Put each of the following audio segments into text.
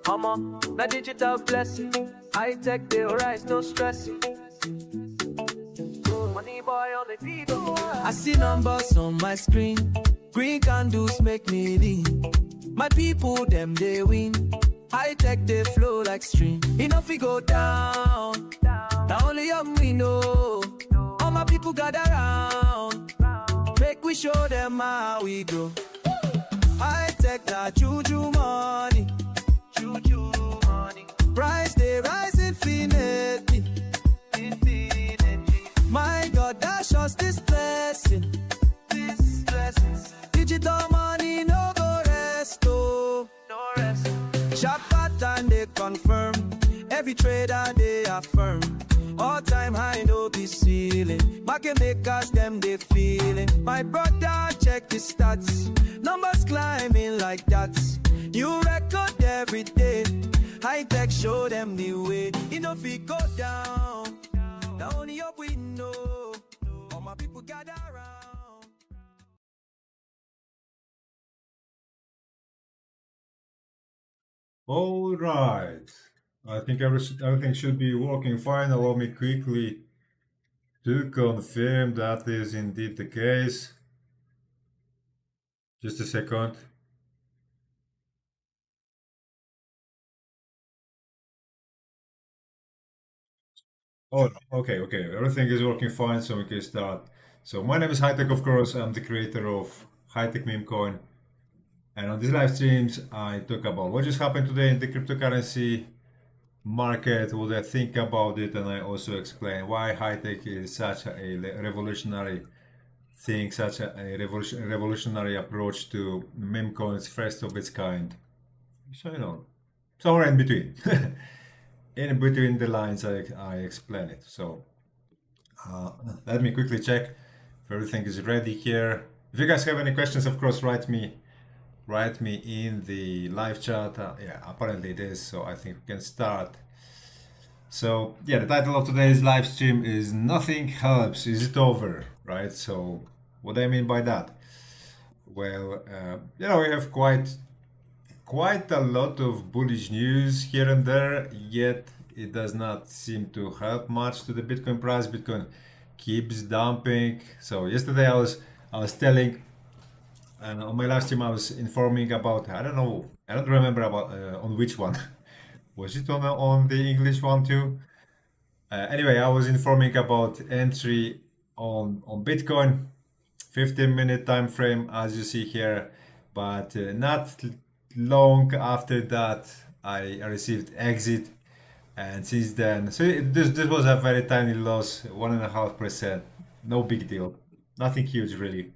Mama, na digital blessing. High tech, they rise, no stressing. Money boy on the beat. I see numbers on my screen. Green candles make me lean. My people, them, they win. High tech, they flow like stream. Enough we go down. Now only young we know. All my people gather round. Make we show them how we grow. High tech, na juju money. Juju money. Price they rise infinitely. My God, dash us this blessing. This blessings. Digital money no go rest, oh. No rest. Sharp pattern they confirm. Every trader they affirm. All time high no be ceiling. Market makers them they feeling. My brother check his stats. Numbers climbing like that. New record every day. High tech show them the way. Enough we go down. Now only up we know. All my people gather around. All right. I think everything should be working fine. Allow me quickly to confirm that is indeed the case. Just a second. Oh, okay. Everything is working fine, so we can start. So my name is Hightech, of course. I'm the creator of Hightech Meme Coin. And on these live streams, I talk about what just happened today in the cryptocurrency market, what I think about it, and I also explain why high tech is such a revolutionary thing, such a revolutionary approach to meme coins, first of its kind. So, somewhere in between. In between the lines, I explain it. So, uh, let me quickly check if everything is ready here. If you guys have any questions, of course, write me in the live chat. Yeah, apparently it is, so I think we can start. So yeah, the title of today's live stream is "Nothing Helps, Is It Over?" Right? So what do I mean by that? Well, we have quite a lot of bullish news here and there, yet it does not seem to help much to the Bitcoin price. Bitcoin keeps dumping. So yesterday I was telling, and on my last stream I was informing about, I don't remember about on which one. Was it on the English one too? Anyway, I was informing about entry on Bitcoin, 15-minute time frame as you see here, but not long after that I received exit, and since then, so this was a very tiny loss, 1.5%, no big deal, nothing huge really.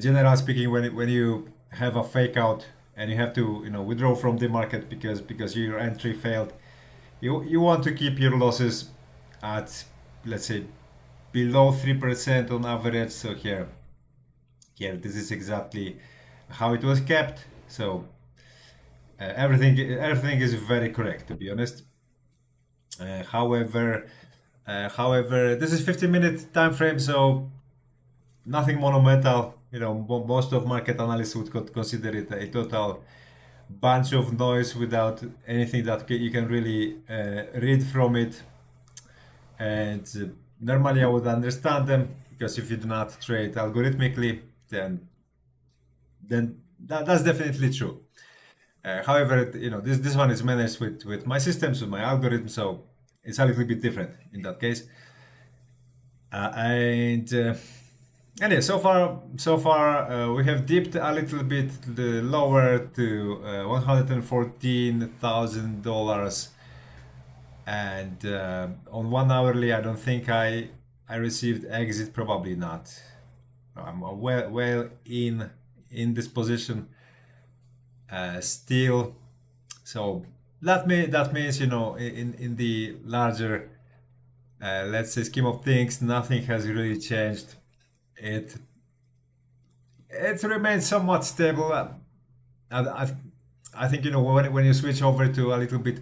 Generally speaking, when you have a fake out and you have to withdraw from the market because your entry failed, you want to keep your losses at, let's say, below 3% on average. So here this is exactly how it was kept. So everything is very correct, to be honest. However, this is 15-minute time frame, so nothing monumental. Most of market analysts would consider it a total bunch of noise without anything that you can really read from it. And normally I would understand them, because if you do not trade algorithmically, then that's definitely true. However, this one is managed with my systems, with my algorithm, so it's a little bit different in that case. And so far we have dipped a little bit lower to $114,000, and on 1 hourly, I don't think I received exit, probably not. I'm well in this position still. So that means in the larger let's say scheme of things, nothing has really changed. It remains somewhat stable. I think when you switch over to a little bit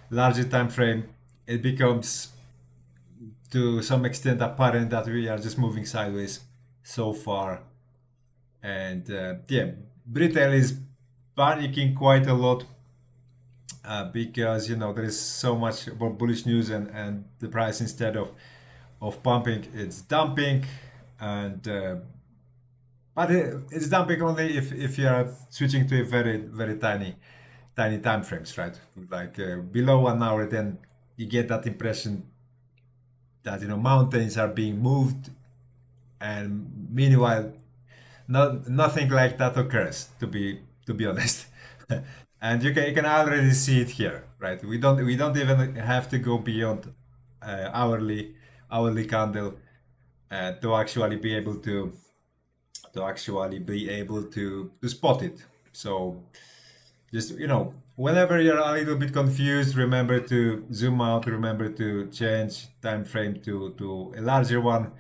larger time frame, it becomes to some extent apparent that we are just moving sideways so far. And yeah, retail is panicking quite a lot because there is so much more bullish news, and the price, instead of pumping, it's dumping. And but it's dumping only if you are switching to a very very tiny time frames, right? Like below 1 hour, then you get that impression that mountains are being moved, and meanwhile nothing like that occurs, to be honest. And you can already see it here, right? We don't even have to go beyond hourly candle to actually be able to spot it. So just whenever you're a little bit confused, remember to zoom out, remember to change time frame to a larger one.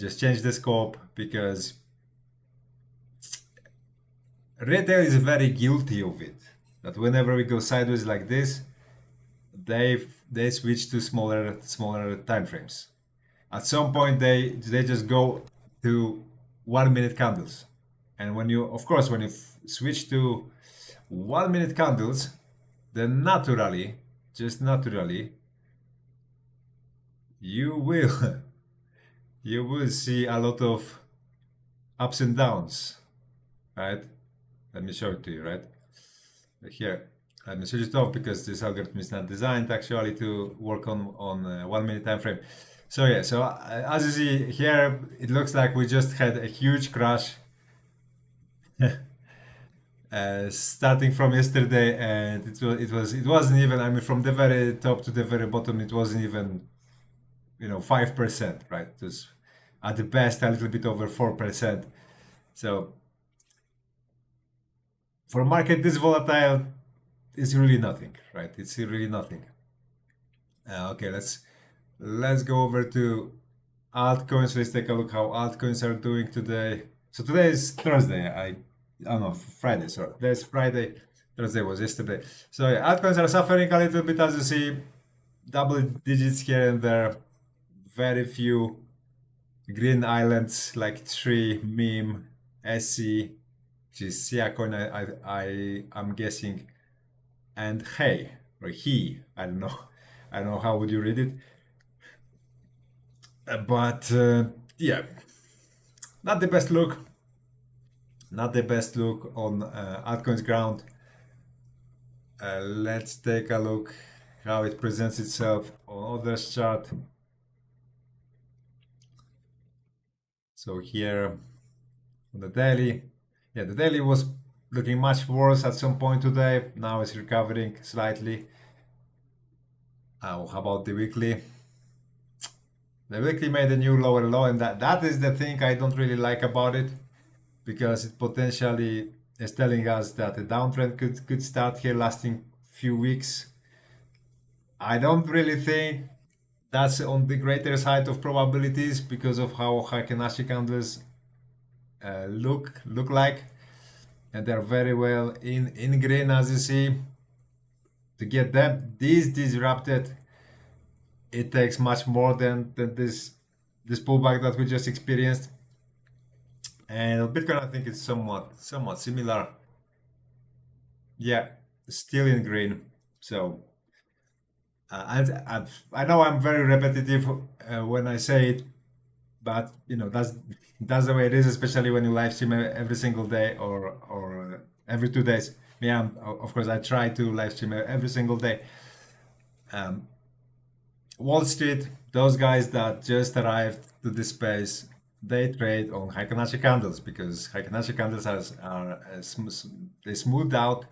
Just change the scope, because retail is very guilty of it. That whenever we go sideways like this, they switch to smaller time frames. At some point, they just go to 1 minute candles, and when you switch to 1 minute candles, then just naturally, you will you will see a lot of ups and downs, right? Let me show it to you, right? Here, let me switch it off, because this algorithm is not designed actually to work on 1 minute time frame. So yeah, so as you see here, it looks like we just had a huge crash starting from yesterday, and it wasn't even, I mean, from the very top to the very bottom, it wasn't even 5%, right? It was at the best a little bit over 4%. So for a market this volatile, it's really nothing, right? It's really nothing. Okay, let's go over to altcoins. Let's take a look how altcoins are doing today. So today is Thursday. I don't know, Friday. Sorry, today's Friday. Thursday was yesterday. So yeah, altcoins are suffering a little bit, as you see, double digits here and there. Very few green islands, like Tree, Meme, SC, which is Siacoin, I'm guessing, and Hey, or He, I don't know how would you read it. But yeah, not the best look. Not the best look on altcoins ground. Let's take a look how it presents itself on others chart. So here on the daily, yeah, the daily was looking much worse at some point today. Now it's recovering slightly. How about the weekly? The weekly made a new lower low, and that is the thing I don't really like about it, because it potentially is telling us that the downtrend could start here, lasting few weeks. I don't really think that's on the greater side of probabilities, because of how Heiken Ashi candles look like, and they're very well in green, as you see. To get these disrupted, it takes much more than this pullback that we just experienced. And Bitcoin, I think it's somewhat similar. Yeah, still in green. So I know I'm very repetitive when I say it, but that's the way it is, especially when you live stream every single day or every 2 days. Yeah, of course I try to live stream every single day. Wall Street, those guys that just arrived to this space, they trade on Heiken Ashi candles, because Heiken Ashi candles they smooth out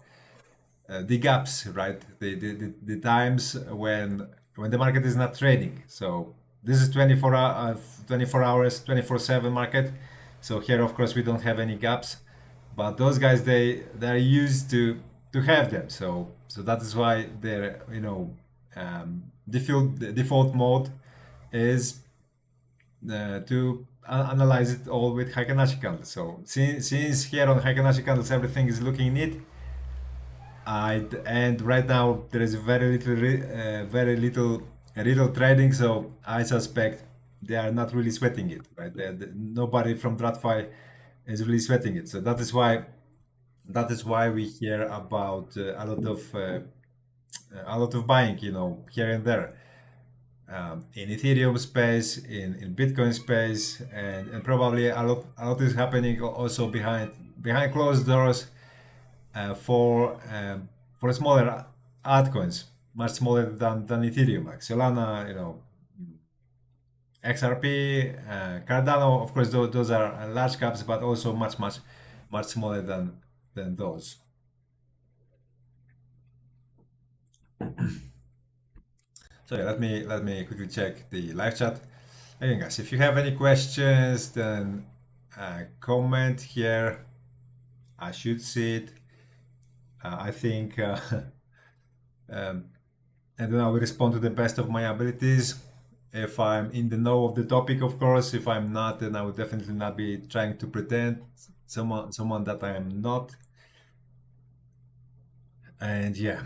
the gaps, right? The times when the market is not trading. So this is 24 hours, 24/7 market. So here, of course, we don't have any gaps, but those guys, they're used to have them. So that is why they're default mode is to analyze it all with Heiken Ashi candles. So since here on Heiken Ashi candles everything is looking neat, and right now there is very little trading, so I suspect they are not really sweating it, right? Nobody from TradFi is really sweating it. So that is why That is why we hear about a lot of buying, here and there, in Ethereum space, in Bitcoin space, and probably a lot is happening also behind closed doors, for smaller altcoins, much smaller than Ethereum, like Solana, XRP, Cardano. Of course, those are large caps, but also much smaller than those. So yeah, let me quickly check the live chat. Again, guys, if you have any questions, then comment here. I should see it. I think, and then I will respond to the best of my abilities. If I'm in the know of the topic, of course. If I'm not, then I will definitely not be trying to pretend someone that I am not. And yeah,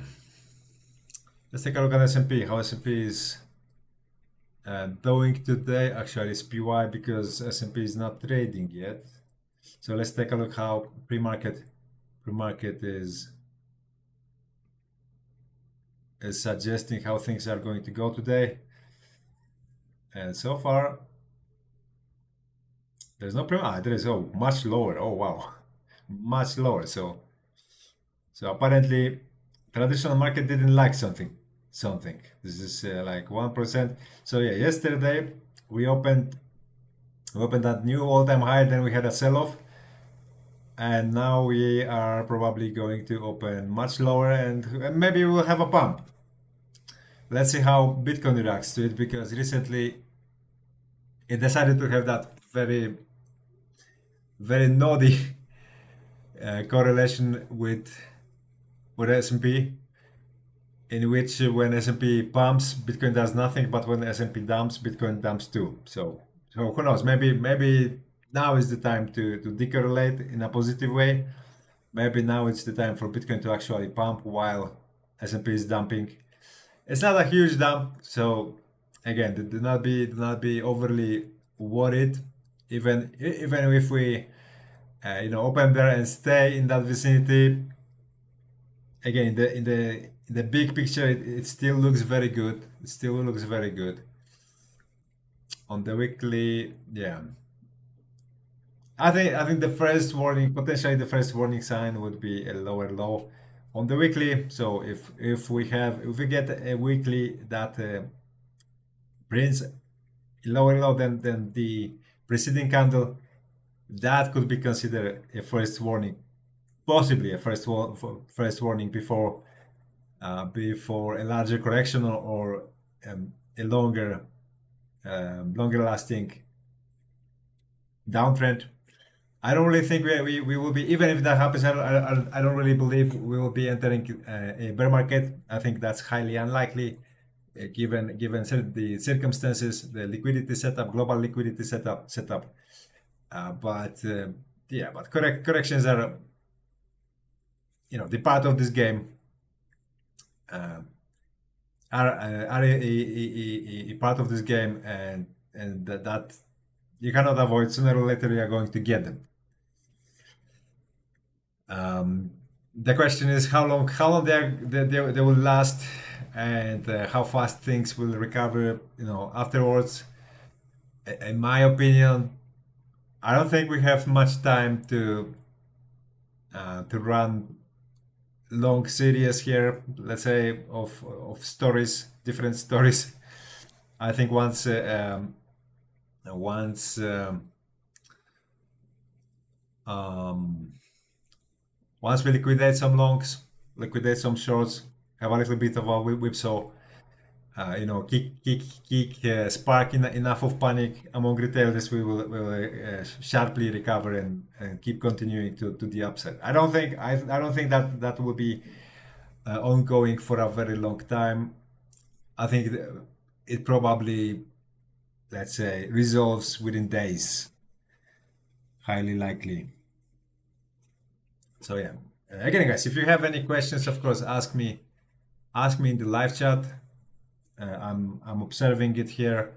let's take a look at S&P. How S&P is doing today. Actually, it's PY because S&P is not trading yet. So let's take a look how pre-market is suggesting how things are going to go today. And so far, there's no there is much lower. Oh wow, much lower. So apparently, traditional market didn't like something. This is like 1%. So yeah, yesterday we opened that new all-time high. Then we had a sell-off, and now we are probably going to open much lower, and maybe we'll have a pump. Let's see how Bitcoin reacts to it, because recently it decided to have that very, very naughty correlation with S&P, in which when S&P pumps, Bitcoin does nothing, but when S&P dumps, Bitcoin dumps too. So who knows? Maybe now is the time to decorrelate in a positive way. Maybe now it's the time for Bitcoin to actually pump while S&P is dumping. It's not a huge dump, so again, do not be overly worried. Even if we open there and stay in that vicinity, again, in the big picture, it still looks very good. It still looks very good. On the weekly, yeah. I think potentially the first warning sign would be a lower low on the weekly. So if we get a weekly that prints lower low than the preceding candle, that could be considered a first warning, possibly a first warning before a larger correction or a longer lasting downtrend. I don't really think we will be, even if that happens, I don't really believe we will be entering a bear market. I think that's highly unlikely, given the circumstances, the liquidity setup, global liquidity setup. But corrections are, the part of this game, are a part of this game, and that you cannot avoid. Sooner or later, you are going to get them. The question is how long they will last, and how fast things will recover, afterwards. In my opinion, I don't think we have much time to run long series here, let's say, of stories, different stories. I think once we liquidate some longs, liquidate some shorts, have a little bit of a whipsaw, kick spark enough of panic among retailers, we will sharply recover and keep continuing to the upside. I don't think that will be ongoing for a very long time. I think it probably, let's say, resolves within days, highly likely. So yeah, again, guys, if you have any questions, of course, ask me in the live chat. I'm observing it here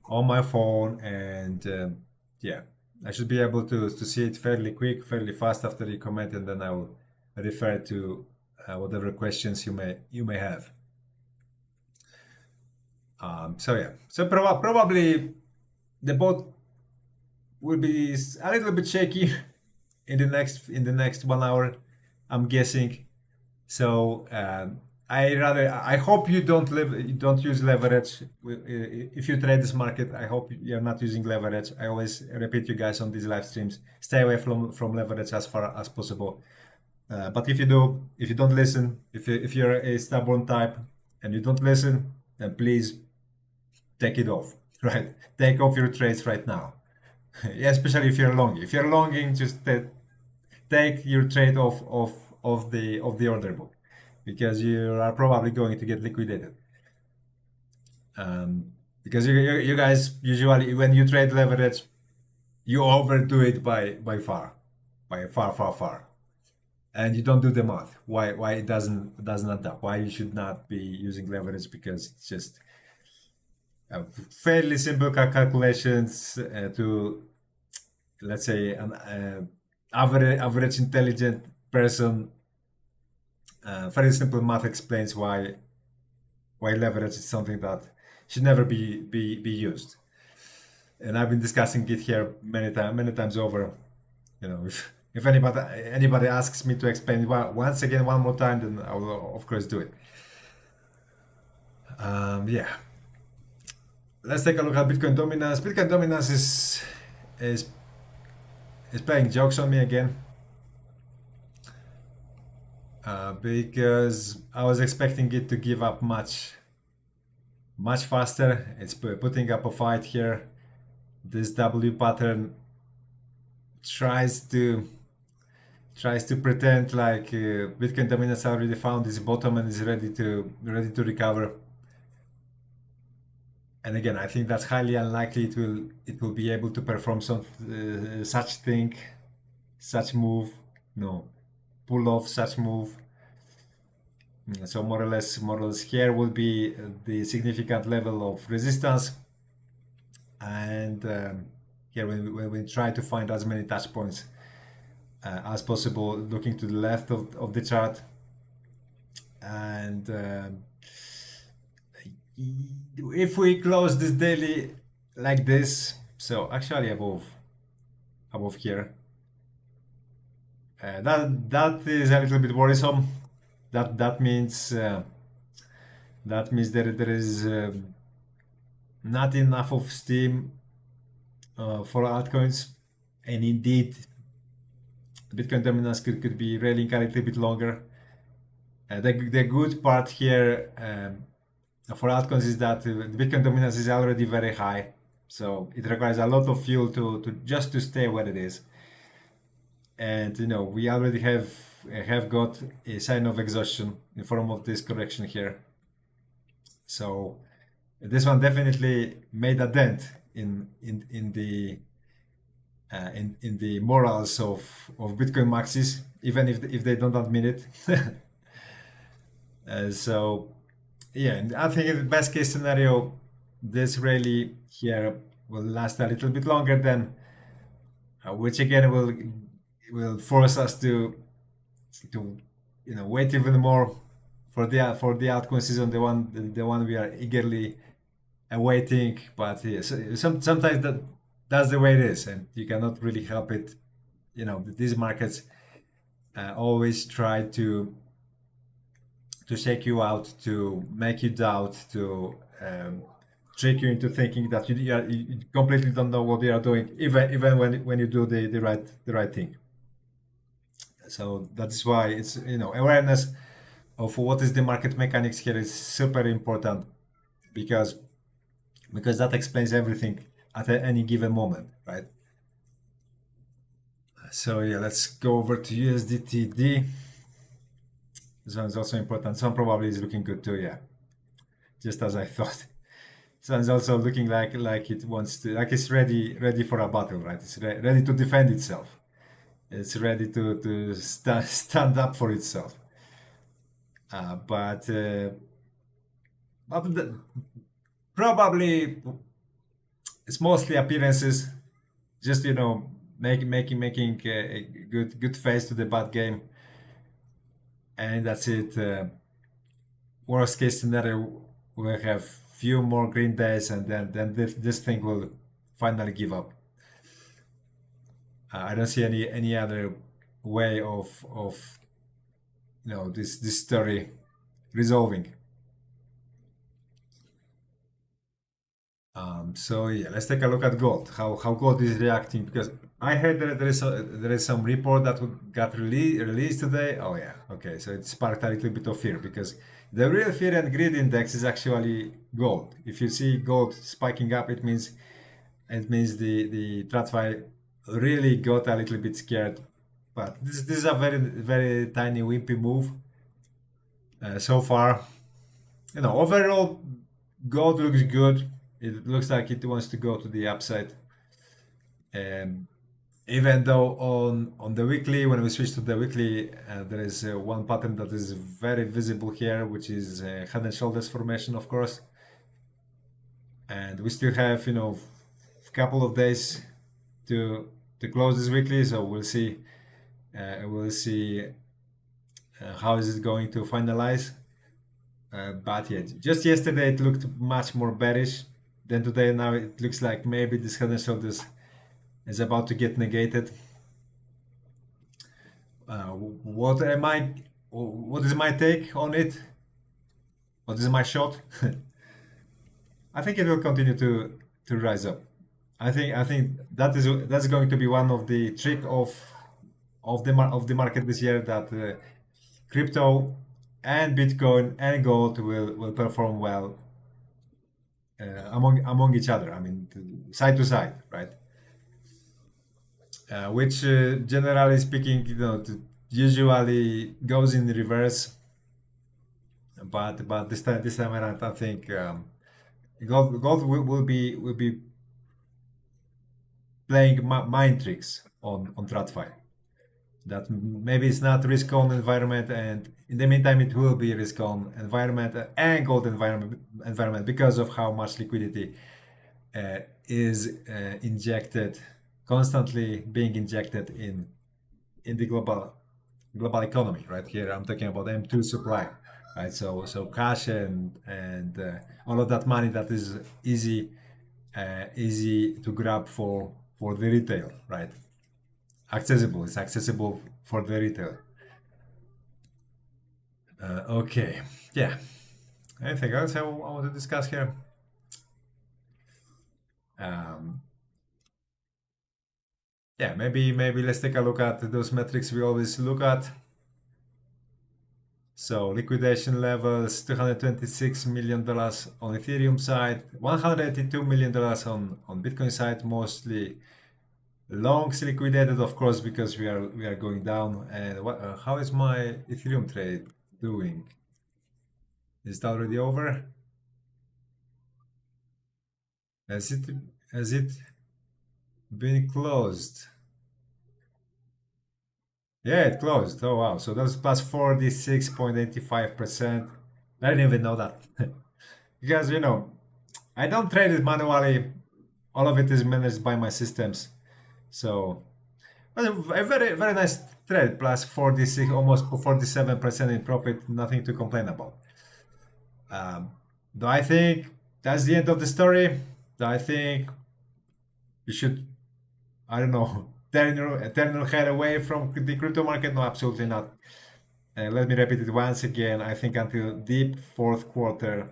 on my phone, and yeah, I should be able to see it fairly quick, fairly fast after you comment, and then I will refer to whatever questions you may have. So yeah, so probably the boat will be a little bit shaky in the next 1 hour, I'm guessing. So I hope you don't use leverage if you trade this market. I hope you're not using leverage. I always repeat you guys on these live streams, stay away from leverage as far as possible. But if you do, if you don't listen, if you're a stubborn type and you don't listen, then please take it off, right? Take off your trades right now. Yeah, especially if you're long. If you're longing, just take your trade of the order book, because you are probably going to get liquidated. Because you guys usually, when you trade leverage, you overdo it by far, far, and you don't do the math. Why it doesn't add up? Why you should not be using leverage? Because it's just fairly simple calculations to, let's say, an average intelligent person. Very simple math explains why leverage is something that should never be used. And I've been discussing it here many times over. You know, if anybody asks me to explain once again one more time, then I will of course do it. Yeah. Let's take a look at Bitcoin dominance. Bitcoin dominance is playing jokes on me again. Because I was expecting it to give up much faster. It's putting up a fight here. This W pattern tries to pretend like Bitcoin dominance already found its bottom and is ready to recover. And again, I think that's highly unlikely it will be able to perform some such move. No, pull off such move. So more or less here will be the significant level of resistance, and here when we try to find as many touch points as possible, looking to the left of the chart, and if we close this daily like this, so actually above here, that is a little bit worrisome. That means there is not enough of steam for altcoins, and indeed Bitcoin dominance could be railing a little bit longer. The good part here for altcoins is that the Bitcoin dominance is already very high, so it requires a lot of fuel to just to stay where it is. And you know, we already have got a sign of exhaustion in form of this correction here. So this one definitely made a dent in the morals of Bitcoin maxis, even if they don't admit it. So yeah, and I think in the best case scenario, this rally here will last a little bit longer than, which again will force us to wait even more for the altcoin season, the one we are eagerly awaiting. But yeah, sometimes that's the way it is, and you cannot really help it. You know, these markets always try to shake you out, to make you doubt, to trick you into thinking that you completely don't know what they are doing, even when you do the right thing. So that's why it's, awareness of what is the market mechanics here is super important, because that explains everything at any given moment, right? So yeah, let's go over to USDTD. This one is also important. This one probably is looking good too, yeah. Just as I thought. This one is also looking like it wants to, like it's ready for a battle, right? It's ready to defend itself. It's ready to stand up for itself. But probably it's mostly appearances. just making a good face to the bad game, and that's it. Worst case scenario, we'll have few more green days, and then this thing will finally give up. I don't see any other way of this story resolving. So yeah, let's take a look at gold. How gold is reacting, because I heard that there is some report that got released today. Oh yeah, okay. So it sparked a little bit of fear, because the real fear and greed index is actually gold. If you see gold spiking up, it means the TradFi really got a little bit scared. But this is a very tiny wimpy move so far. Overall, gold looks good. It looks like it wants to go to the upside. Even though on the weekly, when we switch to the weekly, there is one pattern that is very visible here, which is head and shoulders formation, of course. And we still have, a couple of days to close this weekly, so we'll see. We'll see how is it going to finalize. But yeah, just yesterday it looked much more bearish than today. Now it looks like maybe this head and shoulders is about to get negated. What is my take on it? What is my shot? I think it will continue to rise up. I think that's going to be one of the trick of the market this year, that crypto and Bitcoin and gold will perform well among each other. I mean, side to side, right? Which generally speaking, usually goes in reverse. But this time around, I think gold will be playing mind tricks on TradFi. That maybe it's not risk on environment, and in the meantime it will be risk on environment and gold environment because of how much liquidity is constantly being injected in the global economy. Right here I'm talking about M2 supply, right? So cash and all of that money that is easy to grab for the retail, right? It's accessible for the retail. Okay, yeah. Anything else I want to discuss here? Yeah, maybe let's take a look at those metrics we always look at. So liquidation levels: $226 million on Ethereum side, $182 million on Bitcoin side, mostly longs liquidated, of course, because we are going down. And how is my Ethereum trade doing? Is it already over? Has it been closed? Yeah, it closed. Oh wow! So that's plus 46.85%. I didn't even know that because I don't trade it manually. All of it is managed by my systems. So a very very nice trade, plus 46, almost 47% in profit. Nothing to complain about. Do I think that's the end of the story? Do I think you should, I don't know, turn your head away from the crypto market? No, absolutely not. And let me repeat it once again. I think until deep fourth quarter,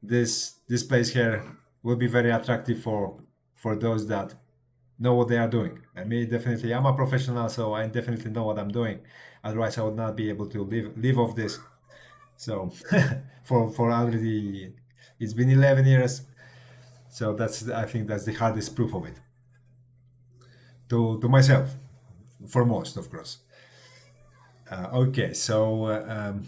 this place here will be very attractive for those that know what they are doing. And me, definitely, I'm a professional, so I definitely know what I'm doing. Otherwise, I would not be able to live off this. So for already, it's been 11 years. So I think that's the hardest proof of it. To myself, for most, of course. Okay, so